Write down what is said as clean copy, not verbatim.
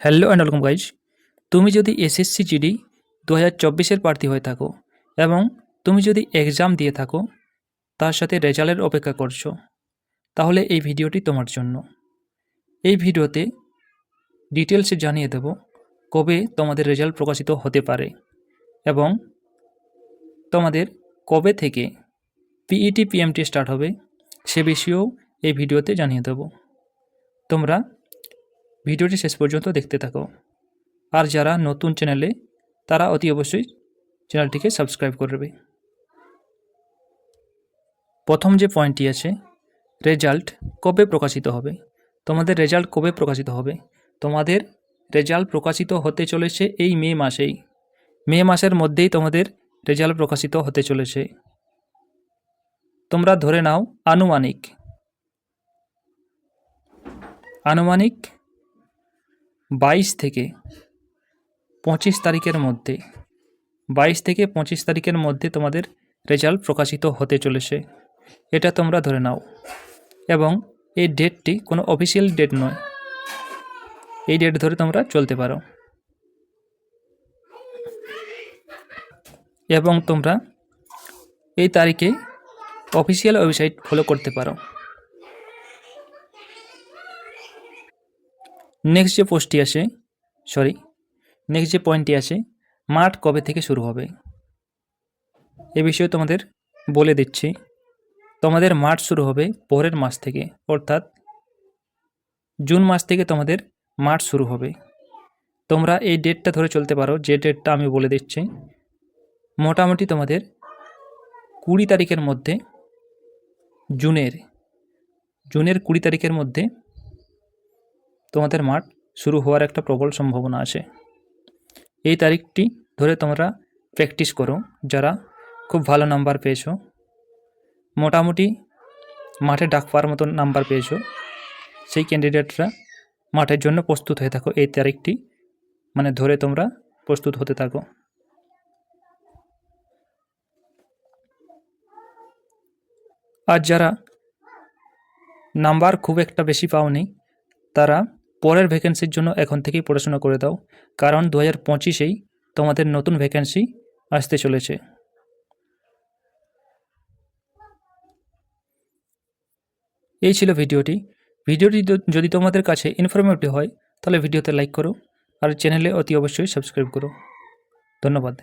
Hello and welcome guys. তুমি যদি SSC GD 2024-এর প্রার্থী হয়ে থাকো এবং তুমি যদি এক্সাম দিয়ে থাকো, তার সাথে রেজাল্টের অপেক্ষা করছো, তাহলে এই ভিডিওটি তোমার জন্য। এই ভিডিওতে ডিটেলসে জানিয়ে দেব কবে তোমাদের রেজাল্ট প্রকাশিত হতে পারে এবং তোমাদের কবে থেকে পিইটি পিএমটি স্টার্ট হবে সে বিষয়েও এই ভিডিওতে জানিয়ে দেব। তোমরা ভিডিওটি শেষ পর্যন্ত দেখতে থাকো। আর যারা নতুন চ্যানেলে, তারা অতি অবশ্যই চ্যানেলটিকে সাবস্ক্রাইব করবে। প্রথম যে পয়েন্টটি আছে, রেজাল্ট কবে প্রকাশিত হবে। তোমাদের রেজাল্ট কবে প্রকাশিত হবে? তোমাদের রেজাল্ট প্রকাশিত হতে চলেছে এই মে মাসেই। মে মাসের মধ্যেই তোমাদের রেজাল্ট প্রকাশিত হতে চলেছে। তোমরা ধরে নাও আনুমানিক 22 থেকে 25 তারিখের মধ্যে 22 থেকে 25 তারিখের মধ্যে তোমাদের রেজাল্ট প্রকাশিত হতে চলেছে, এটা তোমরা ধরে নাও। এবং এই ডেটটি কোনো অফিসিয়াল ডেট নয়, এই ডেট ধরে তোমরা চলতে পারো। এবং তোমরা এই তারিখে অফিসিয়াল ওয়েবসাইট ফলো করতে পারো। নেক্সট যে পয়েন্টটি আছে, মাঠ কবে থেকে শুরু হবে এ বিষয়ে তোমাদের বলে দিচ্ছি। তোমাদের মাঠ শুরু হবে পরের মাস থেকে, অর্থাৎ জুন মাস থেকে তোমাদের মাঠ শুরু হবে। তোমরা এই ডেটটা ধরে চলতে পারো, যে ডেটটা আমি বলে দিচ্ছি। মোটামুটি তোমাদের 20 তারিখের মধ্যে, জুনের 20 তারিখের মধ্যে তোমাদের মাঠ শুরু হওয়ার একটা প্রবল সম্ভাবনা আছে। এই তারিখটি ধরে তোমরা প্র্যাকটিস করো। যারা খুব ভালো নাম্বার পেয়েছো, মোটামুটি মাঠে ডাক পাওয়ার মতো নাম্বার পেয়েছো, সেই ক্যান্ডিডেটরা মাঠের জন্য প্রস্তুত হয়ে থাকো। এই তারিখটি ধরে তোমরা প্রস্তুত হতে থাকো। আর যারা নাম্বার খুব একটা বেশি পাওনি, তারা পরের ভ্যাকেন্সির জন্য এখন থেকেই পড়াশোনা করে দাও, কারণ 2025-এই তোমাদের নতুন ভ্যাকেন্সি আসতে চলেছে। এই ছিল ভিডিওটি যদি তোমাদের কাছে ইনফরমেটিভ হয়, তাহলে ভিডিওতে লাইক করো আর চ্যানেলে অতি অবশ্যই সাবস্ক্রাইব করো। ধন্যবাদ।